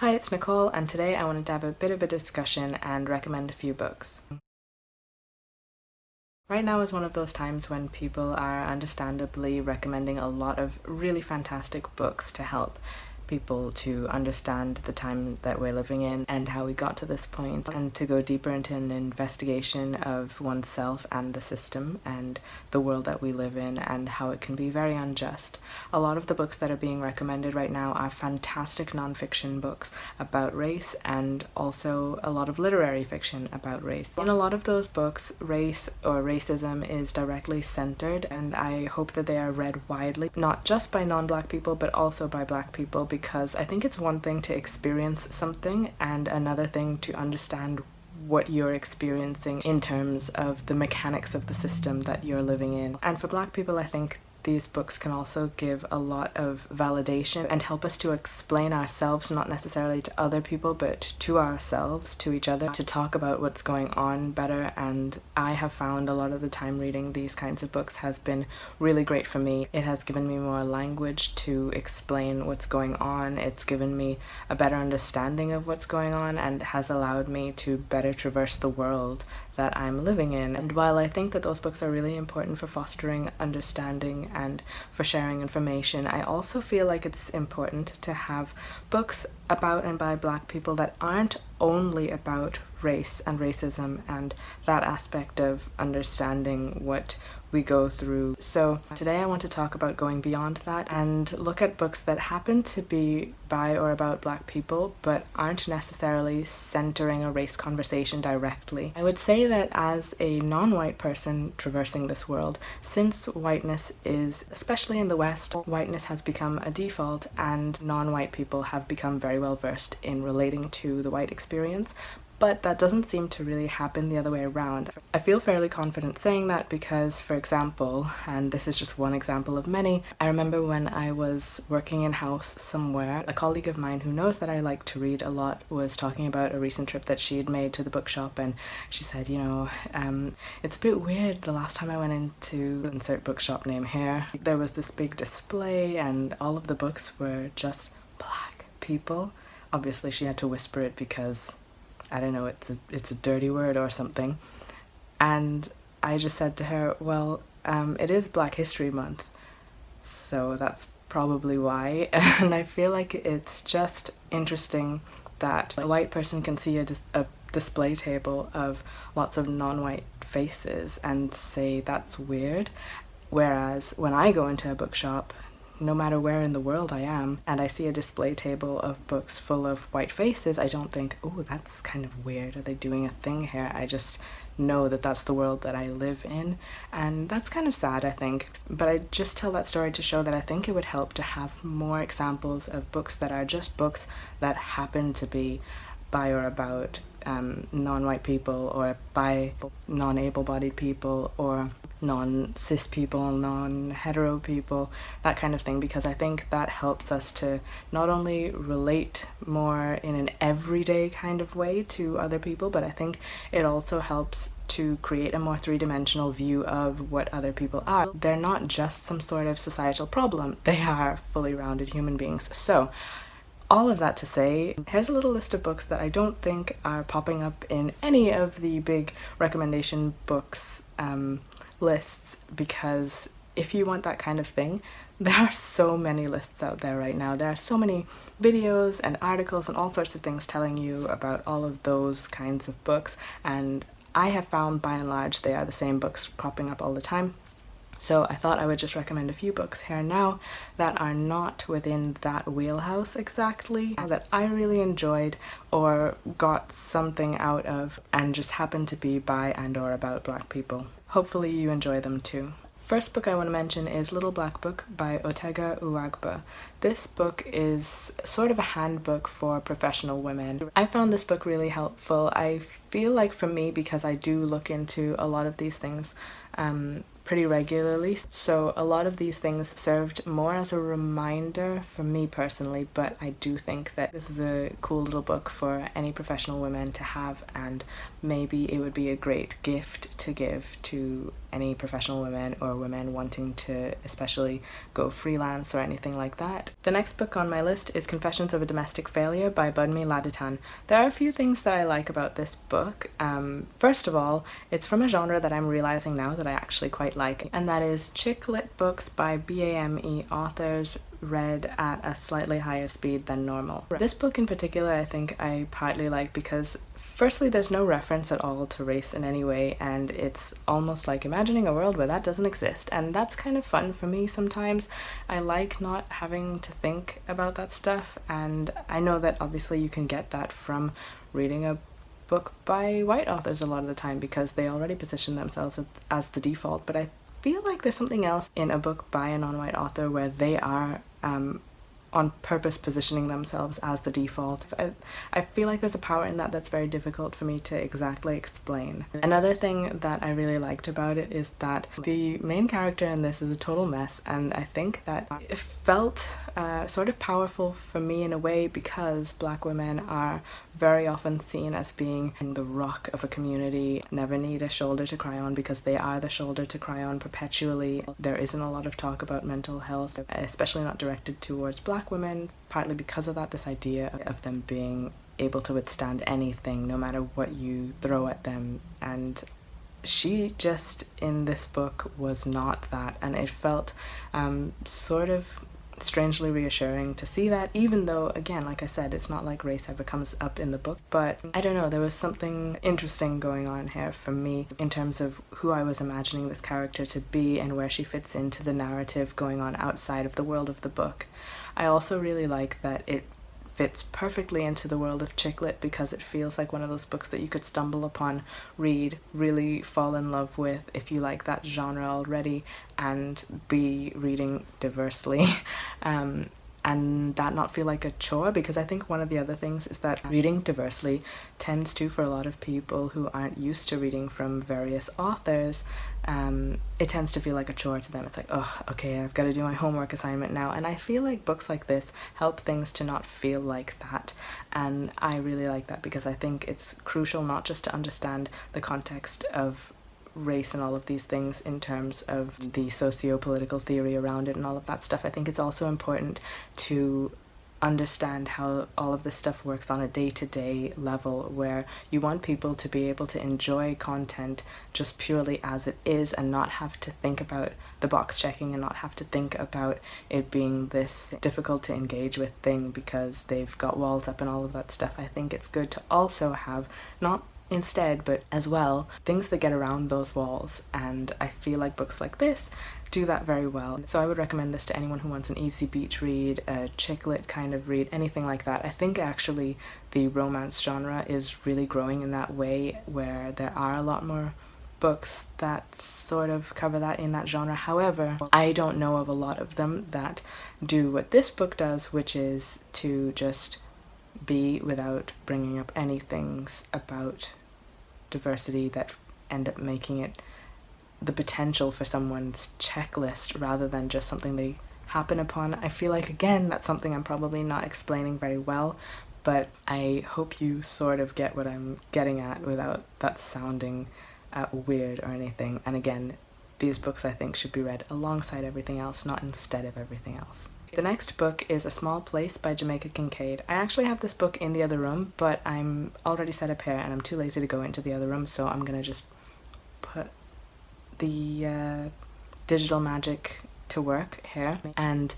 Hi, it's Nicole, and today I wanted to have a bit of a discussion and recommend a few books. Right now is one of those times when people are understandably recommending a lot of really fantastic books to help people to understand the time that we're living in and how we got to this point, and to go deeper into an investigation of oneself and the system and the world that we live in and how it can be very unjust. A lot of the books that are being recommended right now are fantastic non-fiction books about race, and also a lot of literary fiction about race. In a lot of those books, race or racism is directly centered, and I hope that they are read widely, not just by non-black people but also by black people, because I think it's one thing to experience something and another thing to understand what you're experiencing in terms of the mechanics of the system that you're living in. And for black people, I think these books can also give a lot of validation and help us to explain ourselves, not necessarily to other people, but to ourselves, to each other, to talk about what's going on better. And I have found a lot of the time reading these kinds of books has been really great for me. It has given me more language to explain what's going on. It's given me a better understanding of what's going on and has allowed me to better traverse the world that I'm living in. And while I think that those books are really important for fostering understanding and for sharing information, I also feel like it's important to have books about and by black people that aren't only about race and racism and that aspect of understanding what we go through. So today I want to talk about going beyond that and look at books that happen to be by or about black people but aren't necessarily centering a race conversation directly. I would say that as a non-white person traversing this world, since whiteness is, especially in the West, whiteness has become a default and non-white people have become very well versed in relating to the white experience. But that doesn't seem to really happen the other way around. I feel fairly confident saying that because, for example, and this is just one example of many, I remember when I was working in-house somewhere, a colleague of mine who knows that I like to read a lot was talking about a recent trip that she had made to the bookshop, and she said, it's a bit weird, the last time I went into insert bookshop name here, there was this big display and all of the books were just black people. Obviously she had to whisper it because I don't know, it's a dirty word or something. And I just said to her, well, it is Black History Month, so that's probably why. And I feel like it's just interesting that a white person can see a display table of lots of non-white faces and say that's weird, whereas when I go into a bookshop, no matter where in the world I am, and I see a display table of books full of white faces, I don't think, oh, that's kind of weird, are they doing a thing here? I just know that that's the world that I live in, and that's kind of sad, I think. But I just tell that story to show that I think it would help to have more examples of books that are just books that happen to be by or about non-white people, or by non-able-bodied people, or non-cis people, non-hetero people, that kind of thing, because I think that helps us to not only relate more in an everyday kind of way to other people, but I think it also helps to create a more three-dimensional view of what other people are. They're not just some sort of societal problem, they are fully rounded human beings. So all of that to say, here's a little list of books that I don't think are popping up in any of the big recommendation books lists, because if you want that kind of thing, there are so many lists out there right now. There are so many videos and articles and all sorts of things telling you about all of those kinds of books, and I have found by and large they are the same books cropping up all the time. So I thought I would just recommend a few books here now that are not within that wheelhouse exactly, that I really enjoyed or got something out of and just happened to be by and or about black people. Hopefully you enjoy them too. First book I want to mention is Little Black Book by Otegha Uwagba. This book is sort of a handbook for professional women. I found this book really helpful. I feel like for me, because I do look into a lot of these things, pretty regularly, so a lot of these things served more as a reminder for me personally, but I do think that this is a cool little book for any professional women to have, and maybe it would be a great gift to give to any professional women or women wanting to especially go freelance or anything like that. The next book on my list is Confessions of a Domestic Failure by Bunmi Laditan. There are a few things that I like about this book. First of all, it's from a genre that I'm realizing now that I actually quite like, and that is chick lit books by BAME authors read at a slightly higher speed than normal. This book in particular I think I partly like because firstly, there's no reference at all to race in any way, and it's almost like imagining a world where that doesn't exist, and that's kind of fun for me sometimes. I like not having to think about that stuff, and I know that obviously you can get that from reading a book by white authors a lot of the time because they already position themselves as the default, but I feel like there's something else in a book by a non-white author where they are on purpose positioning themselves as the default. I feel like there's a power in that that's very difficult for me to exactly explain. Another thing that I really liked about it is that the main character in this is a total mess, and I think that it felt sort of powerful for me in a way because Black women are very often seen as being the rock of a community, never need a shoulder to cry on because they are the shoulder to cry on perpetually. There isn't a lot of talk about mental health, especially not directed towards Black women, partly because of that, this idea of them being able to withstand anything no matter what you throw at them, and she just in this book was not that, and it felt sort of strangely reassuring to see that, even though again, like I said, it's not like race ever comes up in the book, but I don't know, there was something interesting going on here for me in terms of who I was imagining this character to be and where she fits into the narrative going on outside of the world of the book. I also really like that it fits perfectly into the world of chick lit because it feels like one of those books that you could stumble upon, read, really fall in love with if you like that genre already, and be reading diversely. And that not feel like a chore, because I think one of the other things is that reading diversely tends to, for a lot of people who aren't used to reading from various authors, it tends to feel like a chore to them. It's like, oh, okay, I've got to do my homework assignment now, and I feel like books like this help things to not feel like that, and I really like that because I think it's crucial not just to understand the context of race and all of these things in terms of the socio-political theory around it and all of that stuff. I think it's also important to understand how all of this stuff works on a day-to-day level, where you want people to be able to enjoy content just purely as it is and not have to think about the box checking and not have to think about it being this difficult to engage with thing because they've got walls up and all of that stuff. I think it's good to also have, not instead, but as well, things that get around those walls, and I feel like books like this do that very well. So I would recommend this to anyone who wants an easy beach read, a chick lit kind of read, anything like that. I think actually the romance genre is really growing in that way, where there are a lot more books that sort of cover that in that genre. However, I don't know of a lot of them that do what this book does, which is to just be without bringing up any things about diversity that end up making it the potential for someone's checklist rather than just something they happen upon. I feel like, again, that's something I'm probably not explaining very well, but I hope you sort of get what I'm getting at without that sounding weird or anything. And again, these books I think should be read alongside everything else, not instead of everything else. The next book is A Small Place by Jamaica Kincaid. I actually have this book in the other room, but I'm already set up here and I'm too lazy to go into the other room, so I'm gonna just put the digital magic to work here. And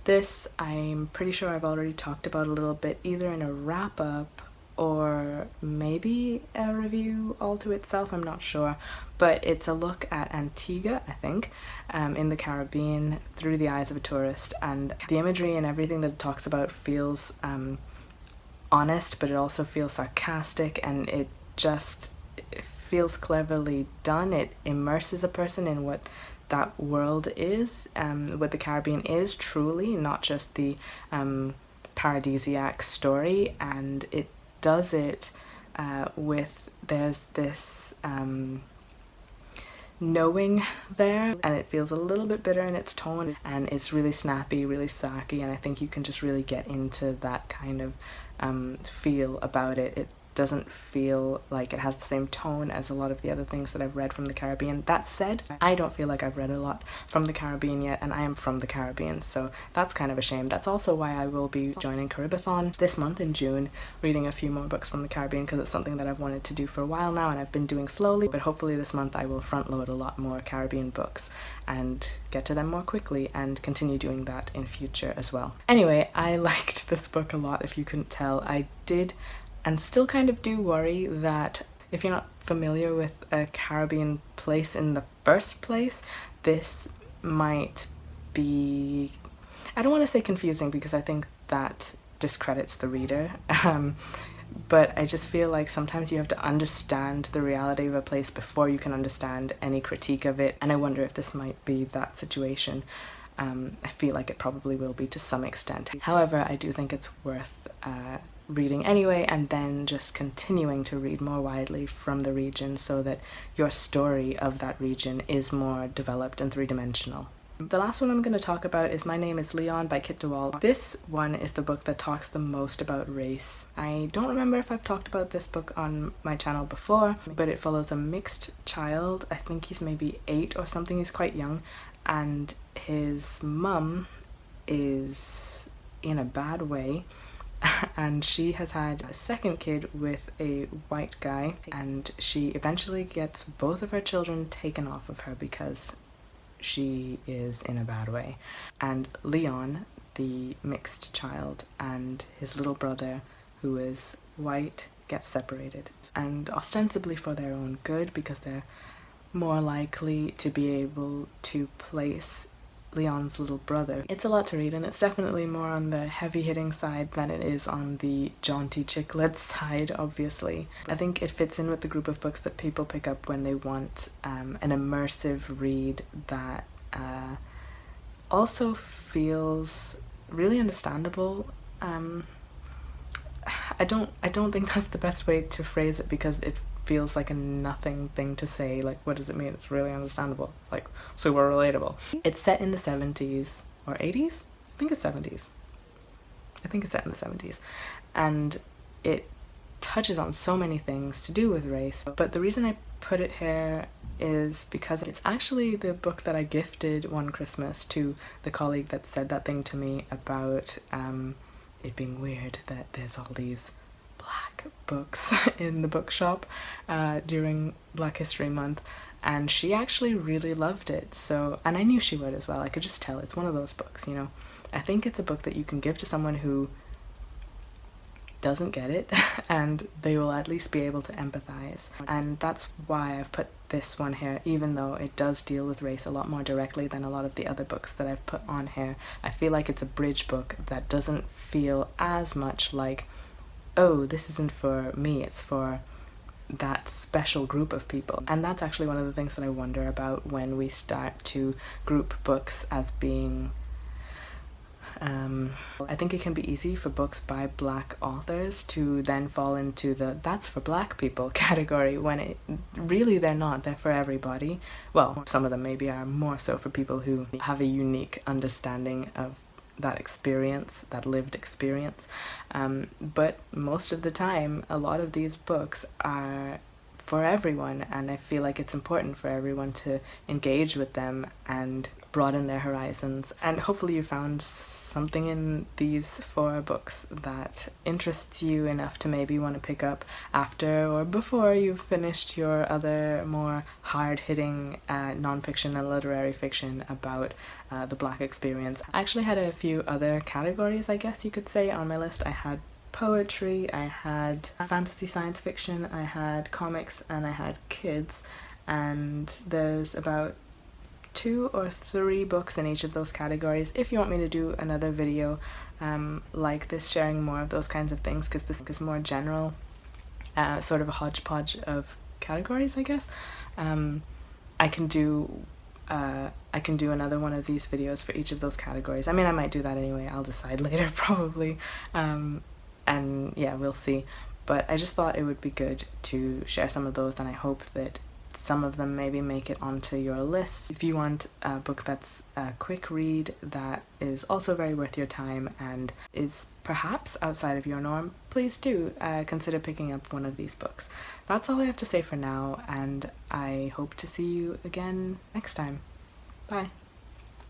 this, I'm pretty sure I've already talked about a little bit, either in a wrap-up or maybe a review all to itself, I'm not sure, but it's a look at Antigua, I think, in the Caribbean through the eyes of a tourist, and the imagery and everything that it talks about feels honest, but it also feels sarcastic, and it feels cleverly done. It immerses a person in what that world is, what the Caribbean is truly, not just the paradisiac story, and it does it with, there's this knowing there, and it feels a little bit bitter in its tone, and it's really snappy, really sarky, and I think you can just really get into that kind of feel about it. It doesn't feel like it has the same tone as a lot of the other things that I've read from the Caribbean. That said, I don't feel like I've read a lot from the Caribbean yet, and I am from the Caribbean, so that's kind of a shame. That's also why I will be joining Caribathon this month in June, reading a few more books from the Caribbean, because it's something that I've wanted to do for a while now and I've been doing slowly, but hopefully this month I will front load a lot more Caribbean books and get to them more quickly and continue doing that in future as well. Anyway, I liked this book a lot, if you couldn't tell. I did and still kind of do worry that if you're not familiar with a Caribbean place in the first place, this might be, I don't want to say confusing because I think that discredits the reader, but I just feel like sometimes you have to understand the reality of a place before you can understand any critique of it, and I wonder if this might be that situation. I feel like it probably will be to some extent. However, I do think it's worth reading anyway, and then just continuing to read more widely from the region so that your story of that region is more developed and three-dimensional. The last one I'm going to talk about is My Name is Leon by Kit DeWall. This one is the book that talks the most about race. I don't remember if I've talked about this book on my channel before, but it follows a mixed child. I think he's maybe 8 or something, he's quite young, and his mum is in a bad way, and she has had a second kid with a white guy, and she eventually gets both of her children taken off of her because she is in a bad way. And Leon, the mixed child, and his little brother, who is white, get separated, and ostensibly for their own good, because they're more likely to be able to place Leon's little brother. It's a lot to read, and it's definitely more on the heavy-hitting side than it is on the jaunty chick lit side, obviously. I think it fits in with the group of books that people pick up when they want an immersive read that also feels really understandable. I don't think that's the best way to phrase it, because it feels like a nothing thing to say. Like, what does it mean? It's really understandable. It's like super relatable. It's set in the 70s or 80s? I think it's 70s. I think it's set in the 70s. And it touches on so many things to do with race. But the reason I put it here is because it's actually the book that I gifted one Christmas to the colleague that said that thing to me about it being weird that there's all these Black books in the bookshop during Black History Month, and she actually really loved it. So, and I knew she would as well. I could just tell. It's one of those books, you know. I think it's a book that you can give to someone who doesn't get it, and they will at least be able to empathize. And that's why I've put this one here, even though it does deal with race a lot more directly than a lot of the other books that I've put on here. I feel like it's a bridge book that doesn't feel as much like, oh, this isn't for me, it's for that special group of people. And that's actually one of the things that I wonder about when we start to group books as being I think it can be easy for books by Black authors to then fall into the that's for Black people category, when it really they're not. They're for everybody. Well, some of them maybe are more so for people who have a unique understanding of that experience, that lived experience, but most of the time a lot of these books are for everyone, and I feel like it's important for everyone to engage with them and broaden their horizons. And hopefully you found something in these 4 books that interests you enough to maybe want to pick up after or before you've finished your other more hard-hitting non-fiction and literary fiction about the Black experience. I actually had a few other categories, I guess you could say, on my list. I had poetry, I had fantasy science fiction, I had comics, and I had kids, and there's about 2 or 3 books in each of those categories. If you want me to do another video like this, sharing more of those kinds of things, because this is more general, sort of a hodgepodge of categories, I guess, I can do another one of these videos for each of those categories. I mean, I might do that anyway, I'll decide later probably, and yeah, we'll see. But I just thought it would be good to share some of those, and I hope that some of them maybe make it onto your list. If you want a book that's a quick read that is also very worth your time and is perhaps outside of your norm, please do consider picking up one of these books. That's all I have to say for now, and I hope to see you again next time. Bye.